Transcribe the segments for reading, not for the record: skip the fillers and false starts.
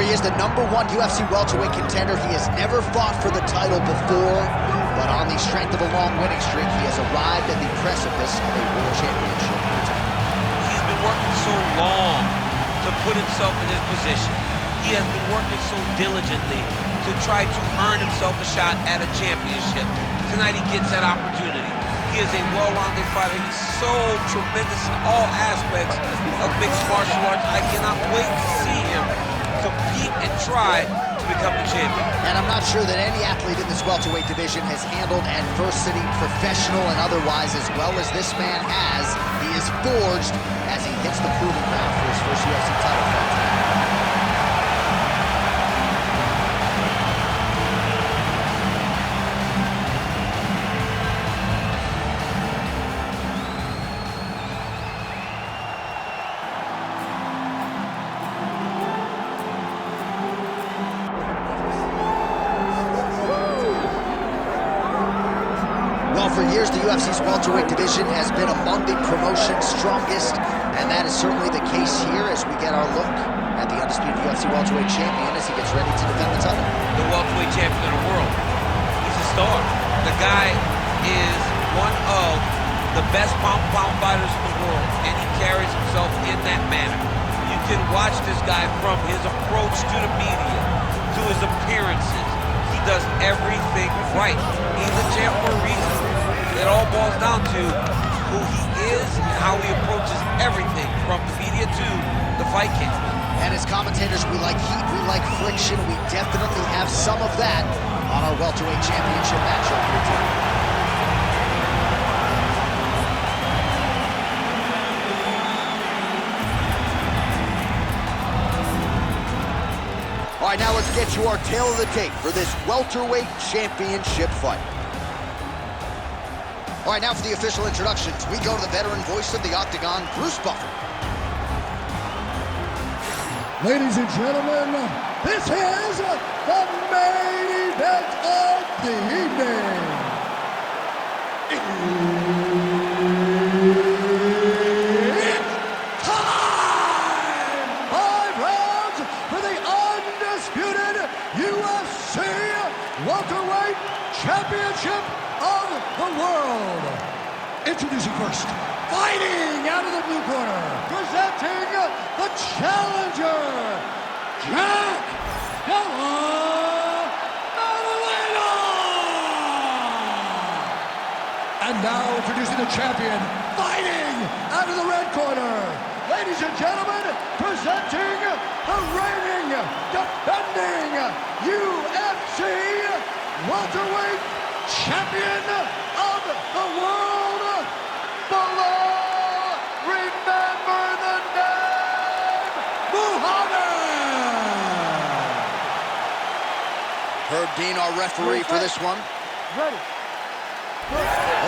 he is the #1 UFC welterweight contender. He has never fought for the title before, but on the strength of a long winning streak, he has arrived at the precipice of a world championship. He's been working so long to put himself in this position. He has been working so diligently to try to earn himself a shot at a championship. Tonight he gets that opportunity. He is a well-rounded fighter. He's so tremendous in all aspects of mixed martial arts. I cannot wait to see him compete and try to become the champion. And I'm not sure that any athlete in this welterweight division has handled adversity, professional and otherwise, as well as this man has. He is forged as he hits the proving ground for his first UFC title fight. For years, the UFC's welterweight division has been among the promotion's strongest, and that is certainly the case here as we get our look at the undisputed UFC welterweight champion as he gets ready to defend the title. The welterweight champion of the world. He's a star. The guy is one of the best pound-for-pound fighters in the world, and he carries himself in that manner. You can watch this guy from his approach to the media, to his appearances. He does everything right. He's a champ for a reason. It all boils down to who he is and how he approaches everything from the media to the fight camp. And as commentators, we like heat, we like friction. We definitely have some of that on our welterweight championship matchup here tonight. All right, now let's get to our tail of the tape for this welterweight championship fight. All right, now for the official introductions, we go to the veteran voice of the Octagon, Bruce Buffer. Ladies and gentlemen, this is the main event of the evening. It's time! 5 rounds for the undisputed UFC welterweight championship of the world. Introducing first, fighting out of the blue corner, presenting the challenger, Jack Della, Maddalena. And now introducing the champion, fighting out of the red corner. Ladies and gentlemen, presenting the reigning, defending UFC welterweight champion of the world, Belal. Remember the name, Muhammad. Herb Dean, our referee for this one. Ready. All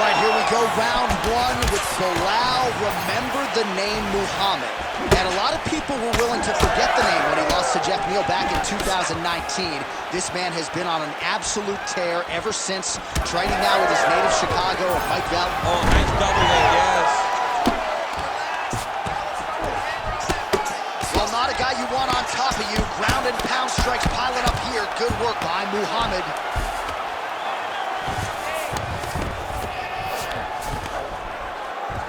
right, here we go, round 1 with Belal. Remember the name Muhammad. And a lot of people were willing to forget the name when he lost to Jeff Neal back in 2019. This man has been on an absolute tear ever since, training now with his native Chicago and Mike Belal. Oh, nice double leg, yes. Well, not a guy you want on top of you. Ground and pound strikes piling up here. Good work by Muhammad.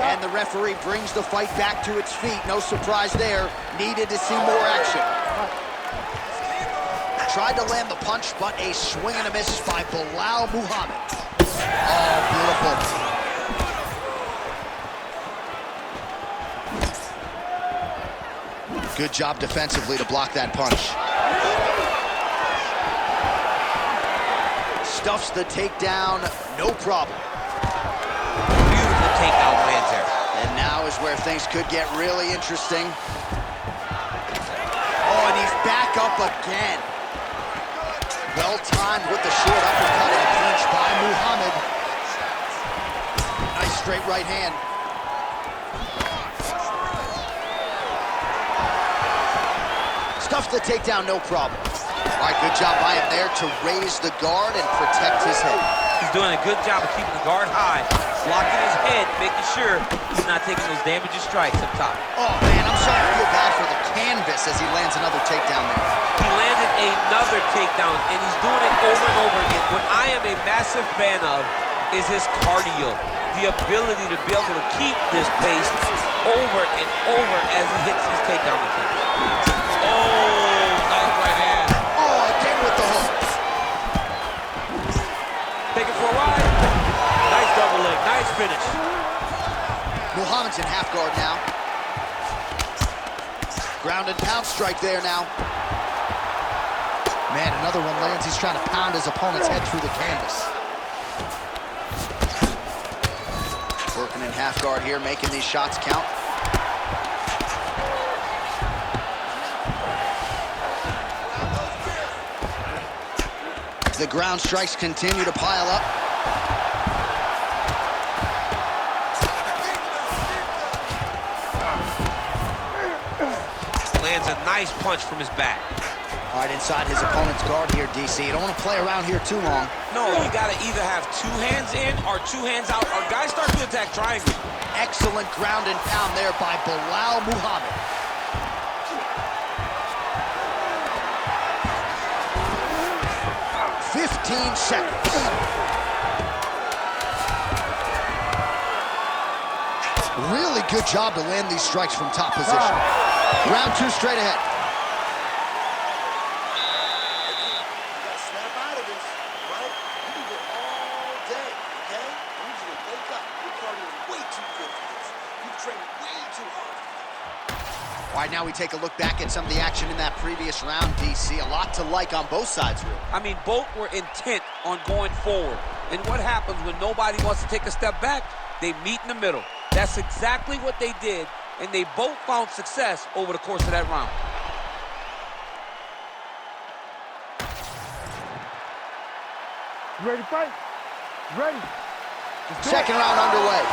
And the referee brings the fight back to its feet. No surprise there. Needed to see more action. Tried to land the punch, but a swing and a miss by Belal Muhammad. Oh, beautiful. Good job defensively to block that punch. Stuffs the takedown, no problem. Beautiful takedown lands there. And now is where things could get really interesting. Oh, and he's back up again. Well timed with the short uppercut and clinch by Muhammad. Nice straight right hand. Stuffs the takedown, no problem. All right, good job by him there to raise the guard and protect his head. He's doing a good job of keeping the guard high blocking his head, making sure he's not taking those damaging strikes up top. Oh, man, I'm starting to feel bad for the canvas as he lands another takedown there. He landed another takedown, and he's doing it over and over again. What I am a massive fan of is his cardio, the ability to be able to keep this pace over and over as he hits these takedown attempts. Oh, nice right hand. Oh, again with the hook. Take it for a ride. Nice double leg, nice finish. Muhammad's in half guard now. Ground and pound strike there now. Man, another one lands. He's trying to pound his opponent's head through the canvas. Working in half guard here, making these shots count. The ground strikes continue to pile up. Lands a nice punch from his back. All right, inside his opponent's guard here, DC. You don't want to play around here too long. No, you got to either have two hands in or two hands out, or guys start to attack triangle. Excellent ground and pound there by Belal Muhammad. "15 seconds. Really good job to land these strikes from top position. Round two straight ahead. Snap out of this, right? You can go all day, okay? I need you to wake up. Your cardio is way too good for this. You've trained way too hard. All right, now we take a look back at some of the action in that previous round, DC. A lot to like on both sides, really. I mean, both were intent on going forward. And what happens when nobody wants to take a step back? They meet in the middle. That's exactly what they did, and they both found success over the course of that round. You ready to fight? Ready. Second round underway.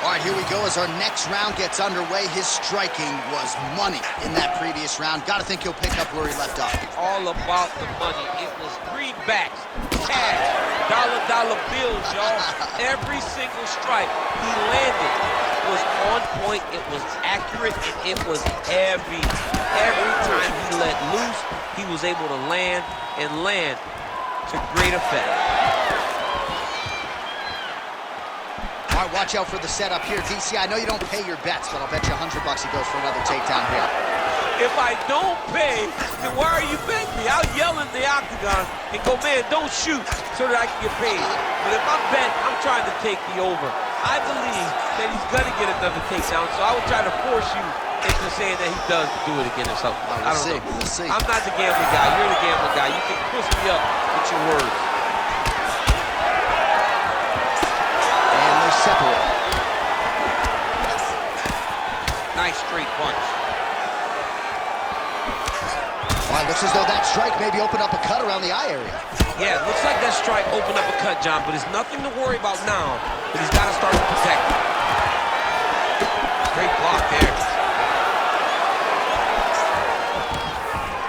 All right, here we go as our next round gets underway. His striking was money in that previous round. Got to think he'll pick up where he left off. All about the money. It was greenbacks, cash, dollar bills, y'all. Every single strike he landed was on point. It was accurate, and it was every time he let loose, he was able to land to great effect. All right, watch out for the setup here. DC, I know you don't pay your bets, but I'll bet you $100 he goes for another takedown here. If I don't pay, then why are you betting me? I'll yell in the octagon and go, man, don't shoot, so that I can get paid. But if I'm betting, I'm trying to take the over. I believe that he's going to get another takedown, so I would try to force you into saying that he does do it again or something. I don't know. We'll see. I'm not the gambling guy. You're the gambling guy. You can push me up with your words. Separate. Nice straight punch. Well, it looks as though that strike maybe opened up a cut around the eye area. Yeah, it looks like that strike opened up a cut, John, but there's nothing to worry about now, but he's got to start to protect it. Great block there.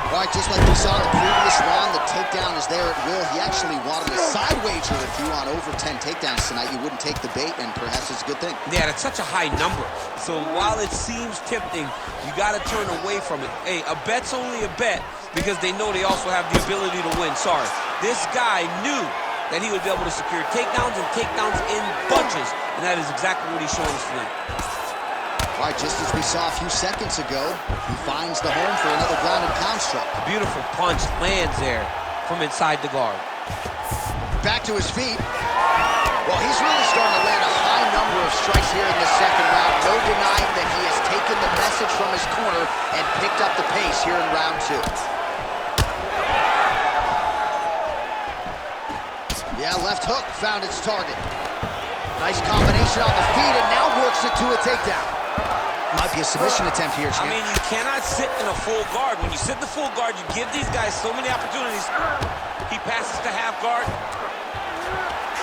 All right, just like we saw in the previous round, the takedown is there at will. He actually wanted a side wager with you on over 10 takedowns tonight. You wouldn't take the bait, and perhaps it's a good thing. Yeah, that's such a high number. So while it seems tempting, you got to turn away from it. Hey, a bet's only a bet because they know they also have the ability to win. Sorry. This guy knew that he would be able to secure takedowns and takedowns in bunches, and that is exactly what he's showing us tonight. All right, just as we saw a few seconds ago, he finds the home for another ground and pound strike. Beautiful punch lands there from inside the guard. Back to his feet. Well, he's really starting to land a high number of strikes here in the second round. No denying that he has taken the message from his corner and picked up the pace here in round two. Yeah, left hook found its target. Nice combination on the feet, and now works it to a takedown. Might be a submission attempt here, Champ. I mean, you cannot sit in a full guard. When you sit in the full guard, you give these guys so many opportunities. He passes to half guard.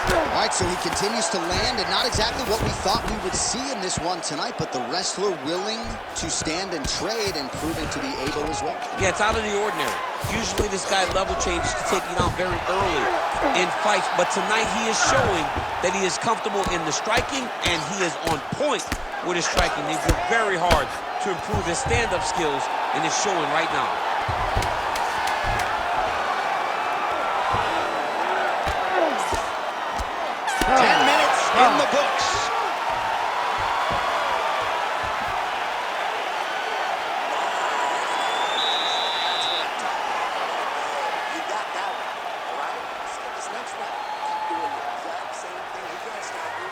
All right, so he continues to land, and not exactly what we thought we would see in this one tonight, but the wrestler willing to stand and trade and proving to be able as well. Yeah, it's out of the ordinary. Usually this guy level changes to take you down very early. in fights, but tonight he is showing that he is comfortable in the striking, and he is on point with his striking. He's worked very hard to improve his stand-up skills, and it's showing right now. In the books. You got that one, all right? Let's get this next round. Keep doing the exact same thing. He can't stop you.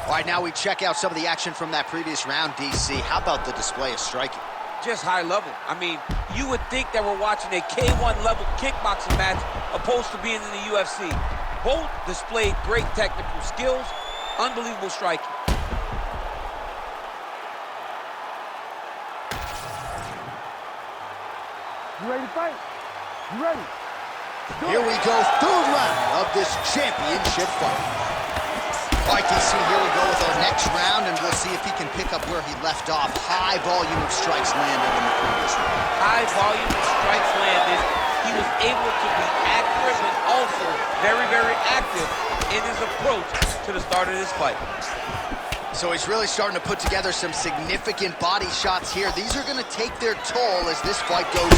All right, now we check out some of the action from that previous round, DC. How about the display of striking? Just high level. I mean, you would think that we're watching a K1 level kickboxing match opposed to being in the UFC. Both displayed great technical skills, unbelievable striking. You ready to fight? You ready? Here we go, third round of this championship fight. All right, DC, here we go with our next round, and we'll see if he can pick up where he left off. High volume of strikes landed in the previous round. High volume of strikes landed. He was able to be accurate, but also very, very active in his approach to the start of this fight. So he's really starting to put together some significant body shots here. These are going to take their toll as this fight goes on.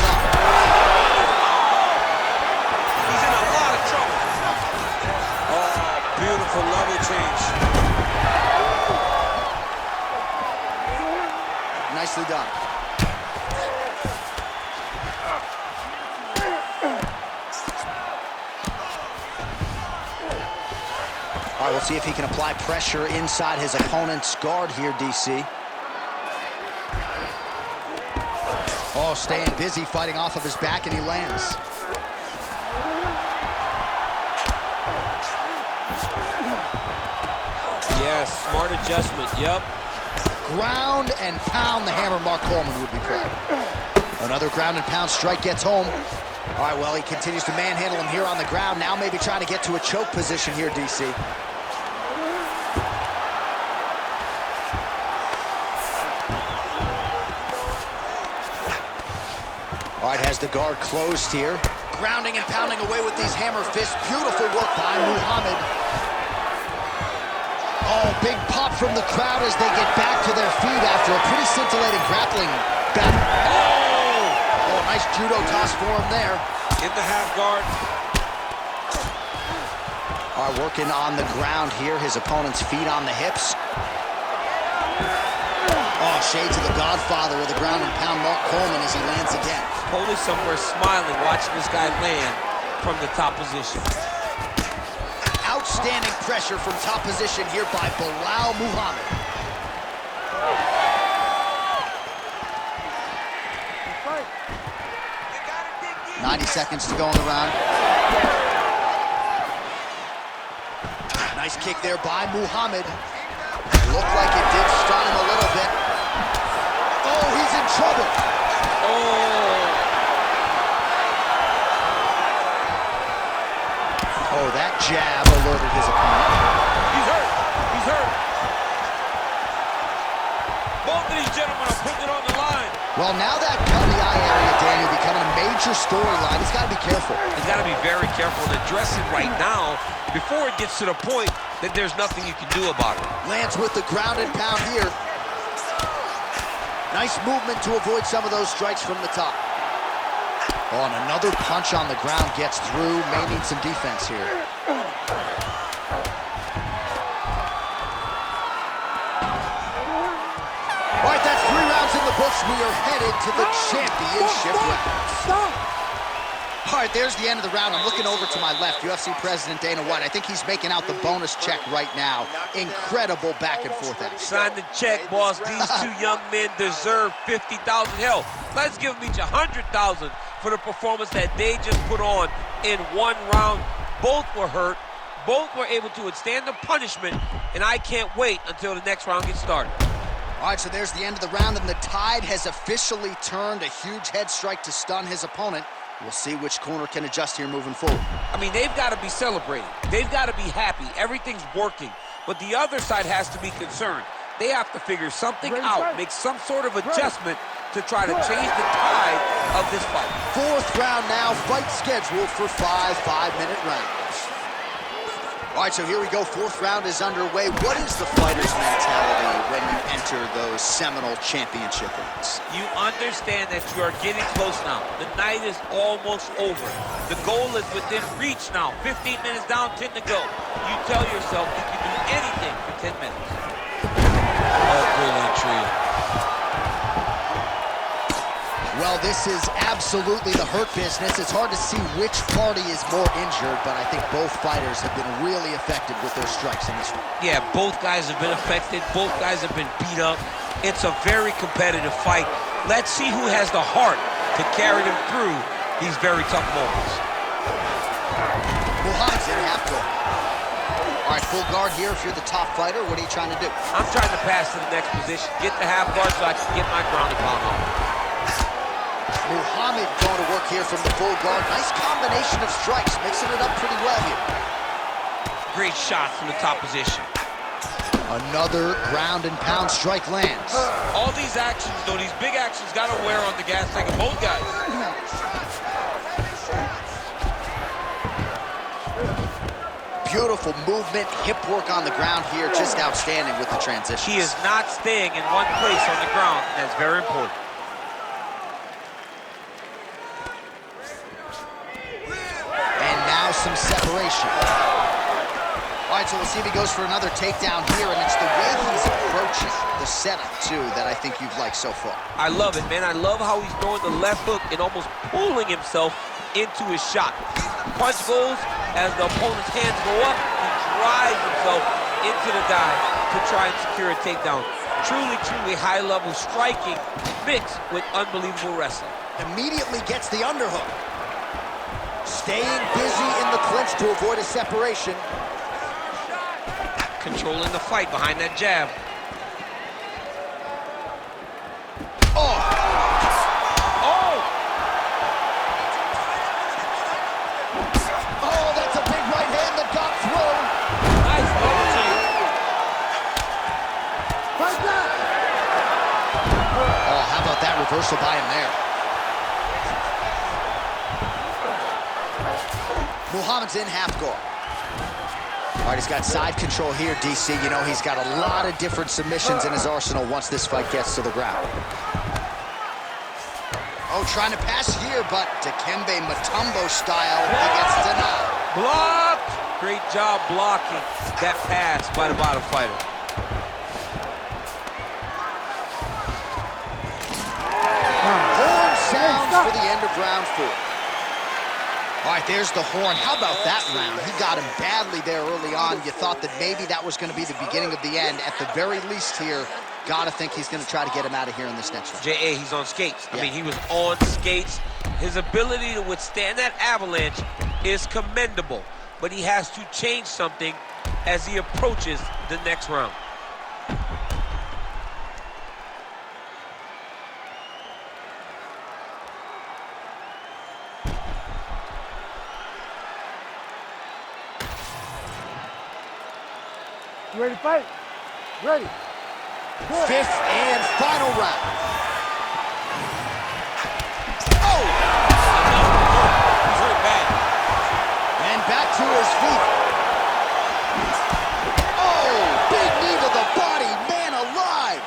He's in a lot of trouble. Oh, beautiful level change. Nicely done. All right, we'll see if he can apply pressure inside his opponent's guard here, DC. Oh, staying busy, fighting off of his back, and he lands. Yes, smart adjustment, yep. Ground and pound, the hammer Mark Coleman would be proud. Another ground and pound strike gets home. All right, well, he continues to manhandle him here on the ground. Now maybe trying to get to a choke position here, DC. All right, has the guard closed here. Grounding and pounding away with these hammer fists. Beautiful work by Muhammad. Oh, big pop from the crowd as they get back to their feet after a pretty scintillating grappling battle. Oh, nice judo toss for him there. In the half guard. All right, working on the ground here. His opponent's feet on the hips. Oh, shades of the godfather of the ground and pound, Mark Coleman, as he lands again. Probably somewhere smiling, watching this guy land from the top position. Outstanding pressure from top position here by Belal Muhammad. 90 seconds to go in the round. Nice kick there by Muhammad. Looked like it did stun him a little bit. Oh, he's in trouble. Oh, that jab alerted his opponent. He's hurt. He's hurt. Both of these gentlemen are putting it on the line. Well, now that cut in the eye area, Daniel, becoming a major storyline. He's got to be careful. He's got to be very careful and address it right now before it gets to the point that there's nothing you can do about it. Lands with the ground and pound here. Nice movement to avoid some of those strikes from the top. Oh, and another punch on the ground gets through. May need some defense here. All right, that's 3 rounds in the books. We are headed to the championship rounds. All right, there's the end of the round. I'm looking over to my left, UFC President Dana White. I think he's making out the bonus check right now. Incredible back and forth action. Sign the check, boss. These 2 young men deserve $50,000. Hell, let's give them each $100,000 for the performance that they just put on in 1 round. Both were hurt. Both were able to withstand the punishment, and I can't wait until the next round gets started. All right, so there's the end of the round, and the tide has officially turned. A huge head strike to stun his opponent. We'll see which corner can adjust here moving forward. I mean, they've got to be celebrating. They've got to be happy. Everything's working. But the other side has to be concerned. They have to figure something Ready, out, fight. make some sort of adjustment to try to change the tide of this fight. Fourth round now, fight scheduled for 5 5-minute rounds. All right, so here we go. Fourth round is underway. What is the fighter's mentality when you enter those seminal championship rounds? You understand that you are getting close now. The night is almost over. The goal is within reach now. 15 minutes down, 10 to go. You tell yourself you can do anything for 10 minutes. Oh, good entry. Well, this is absolutely the hurt business. It's hard to see which party is more injured, but I think both fighters have been really effective with their strikes in this one. Yeah, both guys have been affected. Both guys have been beat up. It's a very competitive fight. Let's see who has the heart to carry them through these very tough moments. Muhammad's in half guard. All right, full guard here. If you're the top fighter, what are you trying to do? I'm trying to pass to the next position, get the half guard so I can get my ground and pound on. Muhammad going to work here from the full guard. Nice combination of strikes, mixing it up pretty well here. Great shot from the top position. Another ground and pound strike lands. All these actions, though, these big actions got to wear on the gas tank of both guys. Beautiful movement, hip work on the ground here, just outstanding with the transition. He is not staying in one place on the ground, and that's very important. And now some separation. All right, so we'll see if he goes for another takedown here, and it's the way he's approaching the setup, too, that I think you've liked so far. I love it, man. I love how he's throwing the left hook and almost pulling himself into his shot. Punch goes, as the opponent's hands go up, he drives himself into the dive to try and secure a takedown. Truly, truly high-level striking mixed with unbelievable wrestling. Immediately gets the underhook. Staying busy in the clinch to avoid a separation. Controlling the fight behind that jab. Oh! Oh! Oh, that's a big right hand that got through. Nice double team. Fight back! Oh, how about that reversal by him there? Muhammad's in half guard. All right, he's got side control here, DC. You know, he's got a lot of different submissions in his arsenal once this fight gets to the ground. Oh, trying to pass here, but Dikembe Mutombo style, he gets denied. Blocked! Great job blocking that pass by the bottom fighter. Horn sounds for the end of round 4. All right, there's the horn. How about that round? He got him badly there early on. You thought that maybe that was going to be the beginning of the end. At the very least here, got to think he's going to try to get him out of here in this next round. J.A., he's on skates. Yeah. I mean, he was on skates. His ability to withstand that avalanche is commendable, but he has to change something as he approaches the next round. You ready to fight? Ready. Good. Fifth and final round. Oh! He's hurt bad. And back to his feet. Oh! Big knee to the body. Man alive!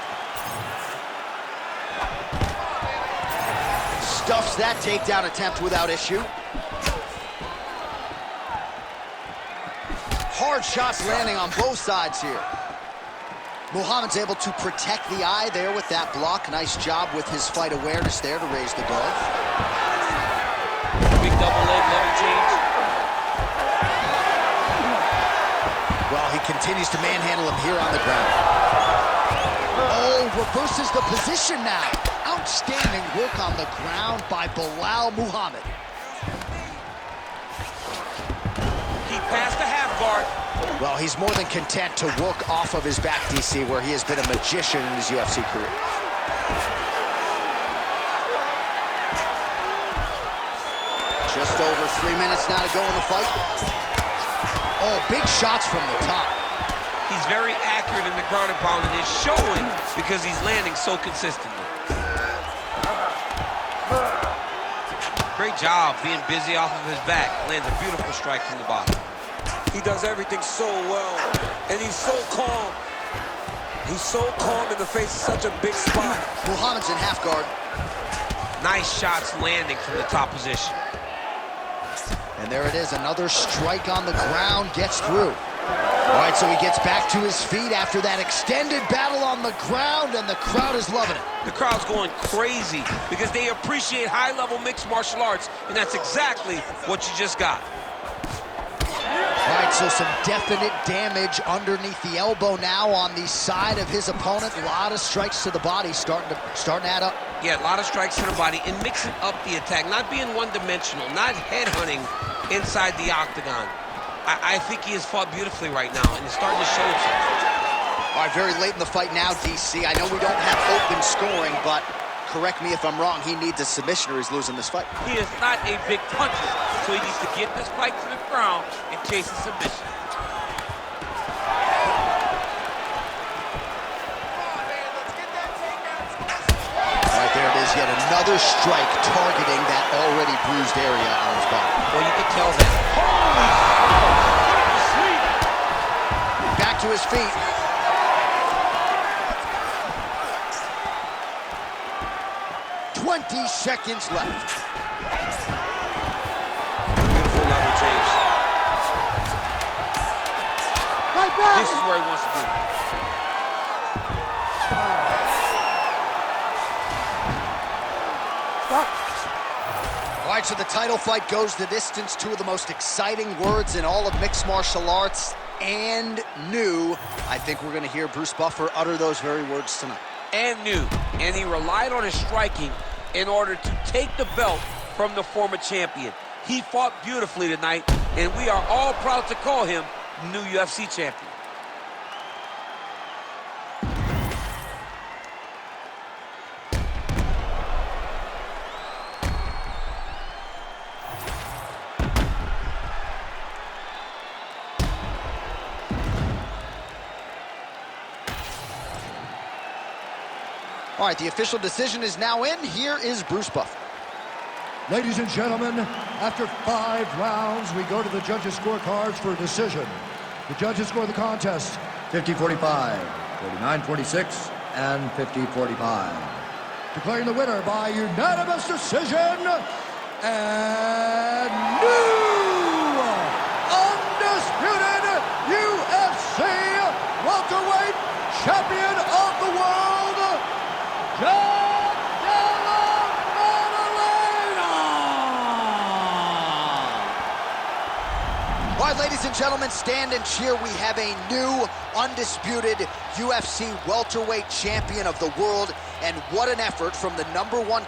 Stuffs that takedown attempt without issue. Hard shots landing on both sides here. Muhammad's able to protect the eye there with that block. Nice job with his fight awareness there to raise the glove. Big double leg, level change. Well, he continues to manhandle him here on the ground. Oh, reverses the position now. Outstanding work on the ground by Belal Muhammad. He passed the half guard. Well, he's more than content to work off of his back, DC, where he has been a magician in his UFC career. Just over 3 minutes now to go in the fight. Oh, big shots from the top. He's very accurate in the ground and pound, and it's showing because he's landing so consistently. Great job being busy off of his back. Lands a beautiful strike from the bottom. He does everything so well, and he's so calm. He's so calm in the face of such a big spot. Muhammad's in half guard. Nice shots landing from the top position. And there it is, another strike on the ground, gets through. All right, so he gets back to his feet after that extended battle on the ground, and the crowd is loving it. The crowd's going crazy because they appreciate high-level mixed martial arts, and that's exactly what you just got. All right, so some definite damage underneath the elbow now on the side of his opponent. A lot of strikes to the body starting to add up. Yeah, a lot of strikes to the body and mixing up the attack, not being one-dimensional, not headhunting inside the octagon. I think he has fought beautifully right now, and it's starting to show itself. All right, very late in the fight now, DC. I know we don't have open scoring, but correct me if I'm wrong, he needs a submission or he's losing this fight. He is not a big puncher, so he needs to get this fight to the ground and chase a submission. All right, there it is, yet another strike targeting that already bruised area on his body. Well, you can tell that. Back to his feet. Seconds left. Beautiful level change. Right back. This is where he wants to be. All right, so the title fight goes the distance. Two of the most exciting words in all of mixed martial arts, and new. I think we're going to hear Bruce Buffer utter those very words tonight. And new. And he relied on his striking in order to take the belt from the former champion. He fought beautifully tonight, and we are all proud to call him new UFC champion. All right, the official decision is now in. Here is Bruce Buffer. Ladies and gentlemen, after 5 rounds, we go to the judges' scorecards for a decision. The judges score the contest 50-45, 49-46, and 50-45. Declaring the winner by unanimous decision, and new undisputed UFC welterweight champion of the world, Della Maddalena! All right, ladies and gentlemen, stand and cheer. We have a new undisputed UFC welterweight champion of the world, and what an effort from the #1